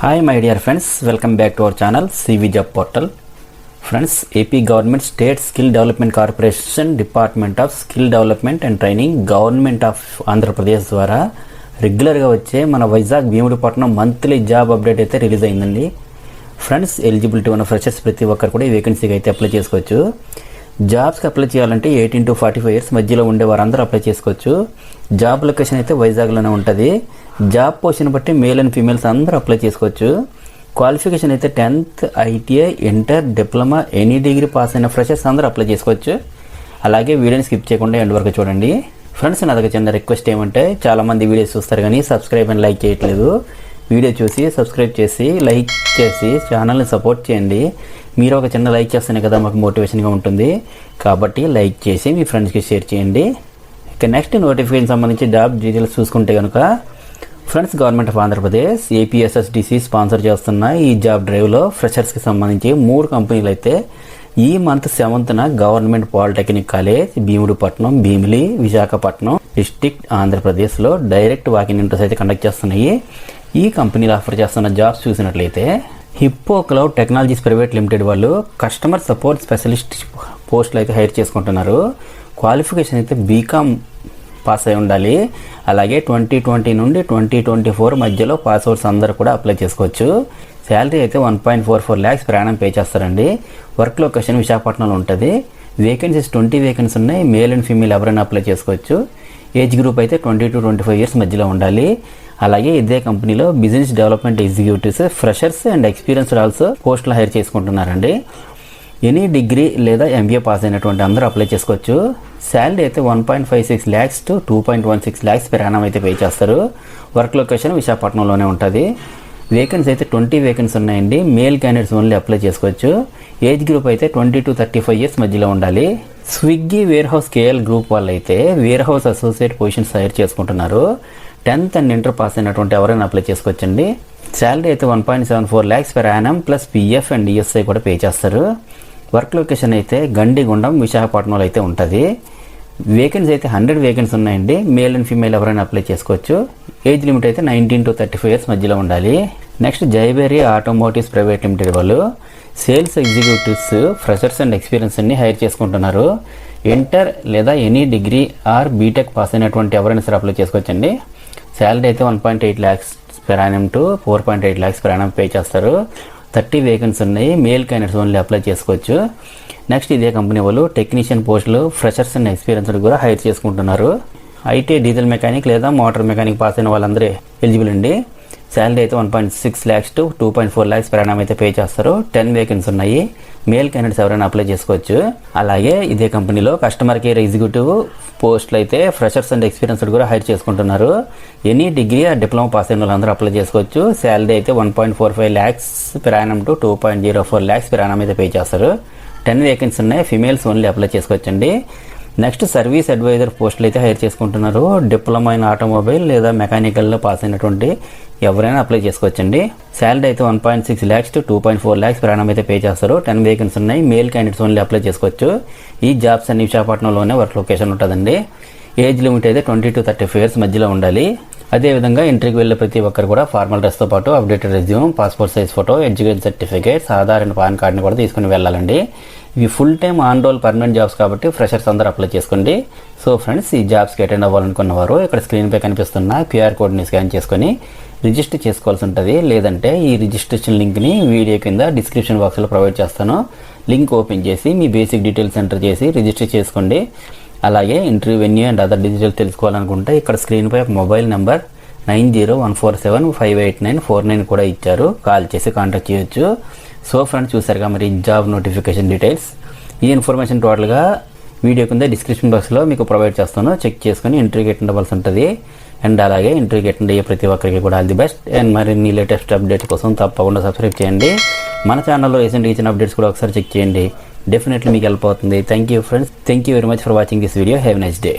Hi my dear friends, welcome back to our channel CV Job Portal. Friends, AP Government State Skill Development Corporation Department of Skill Development and Training Government of Andhra Pradesh ద్వారా రెగ్యులర్గా వచ్చే మన Vizag భీముడిపట్నం monthly job update అయితే release అయిందండి. Friends, eligibility ఉన్న freshers ప్రతి ఒక్కరు కూడా ఈ వేకెన్సీకి అయితే అప్లై చేసుకోవచ్చు. జాబ్స్కి అప్లై చేయాలంటే 18 to 45 years మధ్యలో ఉండే వారందరూ అప్లై చేసుకోవచ్చు. జాబ్ లొకేషన్ అయితే వైజాగ్లోనే ఉంటుంది. జాబ్ పోస్ట్ని బట్టి మేల్ అండ్ ఫీమేల్స్ అందరూ అప్లై చేసుకోవచ్చు. క్వాలిఫికేషన్ అయితే 10th, ITI, inter, diploma, any degree pass అయిన ఫ్రెషర్స్ అందరూ అప్లై చేసుకోవచ్చు. అలాగే వీడియోని స్కిప్ చేయకుండా ఎండ్ వరకు చూడండి. ఫ్రెండ్స్, నా దగ్గర చిన్న రిక్వెస్ట్ ఏమంటే, చాలామంది వీడియోస్ చూస్తారు కానీ సబ్స్క్రైబ్ అండ్ లైక్ చేయట్లేదు. వీడియో చూసి సబ్స్క్రైబ్ చేసి లైక్ చేసి ఛానల్ని సపోర్ట్ చేయండి. మీరు ఒక చిన్న లైక్ చేస్తేనే కదా మాకు మోటివేషన్గా ఉంటుంది. కాబట్టి లైక్ చేసి మీ ఫ్రెండ్స్కి షేర్ చేయండి. ఇక నెక్స్ట్ నోటిఫికేషన్ సంబంధించి జాబ్ డీటెయిల్స్ చూసుకుంటే కనుక, friends, government of Andhra Pradesh APSSDC sponsor చేస్తున్న ఈ జాబ్ డ్రైవ్లో ఫ్రెషర్స్కి సంబంధించి 3 కంపెనీలు అయితే ఈ month 7th government polytechnic college, Bhimudipatnam, Bheemili, Visakhapatnam district, ఆంధ్రప్రదేశ్లో డైరెక్ట్ వాకింగ్ ఇంటర్వ్యూస్ అయితే కండక్ట్ చేస్తున్నాయి. ఈ కంపెనీలు ఆఫర్ చేస్తున్న జాబ్స్ చూసినట్లయితే, hippo cloud technologies private limited వాళ్ళు కస్టమర్ సపోర్ట్ స్పెషలిస్ట్ పోస్టులు అయితే హైర్ చేసుకుంటున్నారు. క్వాలిఫికేషన్ అయితే బీకామ్ పాస్ అయి ఉండాలి. అలాగే 2020 నుండి 2024 మధ్యలో పాస్ అవుట్స్ అందరూ కూడా అప్లై చేసుకోవచ్చు. శాలరీ అయితే 1.44 lakhs per annum పే చేస్తారండి. వర్క్ లొకేషన్ విశాఖపట్నంలో ఉంటుంది. వేకెన్సీస్ 20 వేకెన్సీస్ ఉన్నాయి. మేల్ అండ్ ఫీమేల్ ఎవరైనా అప్లై చేసుకోవచ్చు. ఏజ్ గ్రూప్ అయితే 20 to 25 years మధ్యలో ఉండాలి. అలాగే ఇదే కంపెనీలో business development executives, freshers and experienced also పోస్టులు హైర్ చేసుకుంటున్నారండి. ఎనీ డిగ్రీ లేదా MBA పాస్ అయినటువంటి అందరూ అప్లై చేసుకోవచ్చు. శాలరీ అయితే 1.56 lakhs to 2.16 lakhs per annum అయితే పే చేస్తారు. వర్క్ లొకేషన్ విశాఖపట్నంలోనే ఉంటుంది. వేకెన్సీ అయితే 20 వేకెన్సీ ఉన్నాయండి. మేల్ క్యాండిడేట్స్ ఓన్లీ అప్లై చేసుకోవచ్చు. ఏజ్ గ్రూప్ అయితే 20 to 35 years మధ్యలో ఉండాలి. Swiggy warehouse KL group వాళ్ళు అయితే warehouse associate positions hire చేసుకుంటున్నారు. 10th and ఇంటర్ పాస్ అయినటువంటి ఎవరైనా అప్లై చేసుకోవచ్చండి. శాలరీ అయితే 1.74 lakhs per annum plus PF and ESI కూడా పే చేస్తారు. వర్క్ లొకేషన్ అయితే గండిగుండం, విశాఖపట్నంలో అయితే ఉంటుంది. వేకెన్సీ అయితే 100 వేకెన్సీ ఉన్నాయండి. మేల్ అండ్ ఫీమేల్ ఎవరైనా అప్లై చేసుకోవచ్చు. ఏజ్ లిమిట్ అయితే 19 to 35 years మధ్యలో ఉండాలి. Next, Jayabheri automotives private limited వాళ్ళు sales executives, freshers and experience అన్ని హైర్ చేసుకుంటున్నారు. ఇంటర్ లేదా any degree or BTech pass అయినటువంటి ఎవరైనా సరే అప్లై చేసుకోవచ్చండి. శాలరీ అయితే 1.8 lakhs per annum to 4.8 lakhs per annum pay చేస్తారు. 30 వేకెన్సీ ఉన్నాయి. మేల్ క్యాండిడేట్స్ ఓన్లీ అప్లై చేసుకోవచ్చు. నెక్స్ట్, ఇదే కంపెనీ వాళ్ళు టెక్నీషియన్ పోస్టులు, ఫ్రెషర్స్ అండ్ ఎక్స్పీరియన్స్డ్ కూడా హైర్ చేసుకుంటున్నారు. ITI డీజిల్ మెకానిక్ లేదా మోటార్ మెకానిక్ పాస్ అయిన వాళ్ళందరూ ఎలిజిబుల్ అండి. శాలరీ అయితే 1.6 lakhs to 2.4 lakhs per annum అయితే పే చేస్తారు. 10 వేకెన్సీ ఉన్నాయి. మేల్ క్యాండిడేట్స్ ఎవరైనా అప్లై చేసుకోవచ్చు. అలాగే ఇదే కంపెనీలో కస్టమర్ కేర్ ఎగ్జిక్యూటివ్ పోస్టులు అయితే ఫ్రెషర్స్ అండ్ ఎక్స్పీరియన్స్డ్ కూడా హైర్ చేసుకుంటున్నారు. ఎనీ డిగ్రీ డిప్లొమా పాస్ అయిన వాళ్ళందరూ అప్లై చేసుకోవచ్చు. శాలరీ అయితే 1.45 lakhs per annum to 2.04 lakhs per annum అయితే పే చేస్తారు. 10 వేకెన్సీ ఉన్నాయి. ఫీమేల్స్ ఓన్లీ అప్లై చేసుకోవచ్చండి. నెక్స్ట్, సర్వీస్ అడ్వైజర్ పోస్టులు అయితే హైర్ చేసుకుంటున్నారు. డిప్లొమా ఇన్ ఆటోమొబైల్ లేదా మెకానికల్లో పాస్ అయినటువంటి ఎవరైనా అప్లై చేసుకోవచ్చండి. శాలరీ అయితే 1.6 lakhs to 2.4 lakhs per annum అయితే పే చేస్తారు. 10 వేకెన్సీ ఉన్నాయి. మేల్ క్యాండిడేట్స్ ఓన్లీ అప్లై చేసుకోవచ్చు. ఈ జాబ్స్ అన్ని విశాఖపట్నంలోనే వర్క్ లొకేషన్ ఉంటుందండి. ఏజ్ లిమిట్ అయితే 20 to 35 years మధ్యలో ఉండాలి. అదేవిధంగా ఇంటర్వ్యూకి వెళ్ళే ప్రతి ఒక్కరు కూడా ఫార్మల్ డ్రెస్తో పాటు updated resume, passport size photo, education certificates, Aadhaar and PAN కార్డ్ని కూడా తీసుకుని వెళ్ళాలండి. ఇవి full time on roll permanent jobs కాబట్టి ఫ్రెషర్స్ అందరూ అప్లై చేసుకోండి. సో ఫ్రెండ్స్, ఈ జాబ్స్కి అటెండ్ అవ్వాలనుకున్న వారు ఇక్కడ స్క్రీన్పై కనిపిస్తున్న QR కోడ్ని స్కాన్ చేసుకొని రిజిస్టర్ చేసుకోవాల్సి ఉంటుంది. లేదంటే ఈ రిజిస్ట్రేషన్ లింక్ని వీడియో కింద డిస్క్రిప్షన్ బాక్స్లో ప్రొవైడ్ చేస్తాను. లింక్ ఓపెన్ చేసి మీ బేసిక్ డీటెయిల్స్ ఎంటర్ చేసి రిజిస్టర్ చేసుకోండి. అలాగే interview venue and other details తెలుసుకోవాలనుకుంటే ఇక్కడ స్క్రీన్పై ఒక మొబైల్ నెంబర్ 9014758949 కూడా ఇచ్చారు. కాల్ చేసి కాంటాక్ట్ చేయొచ్చు. సో ఫ్రెండ్స్, చూసారుగా మరి జాబ్ నోటిఫికేషన్ డీటెయిల్స్. ఈ ఇన్ఫర్మేషన్ టోటల్గా వీడియో కింద డిస్క్రిప్షన్ బాక్స్లో మీకు ప్రొవైడ్ చేస్తాను. చెక్ చేసుకుని ఇంటర్వ్యూకి అటెండ్ అవ్వాల్సి ఉంటుంది. అండ్ అలాగే ఇంటర్వ్యూకి అటెండ్ అయ్యే ప్రతి ఒక్కరికి కూడా ఆల్ ది బెస్ట్. అండ్ మరిన్ని లేటెస్ట్ అప్డేట్స్ కోసం తప్పకుండా సబ్స్క్రైబ్ చేయండి. మన ఛానల్లో రీసెంట్ ఇచ్చిన అప్డేట్స్ కూడా ఒకసారి చెక్ చేయండి. డెఫినెట్లీ మీకు హెల్ప్ అవుతుంది. Thank you friends. Thank you very much for watching this video. Have a nice day.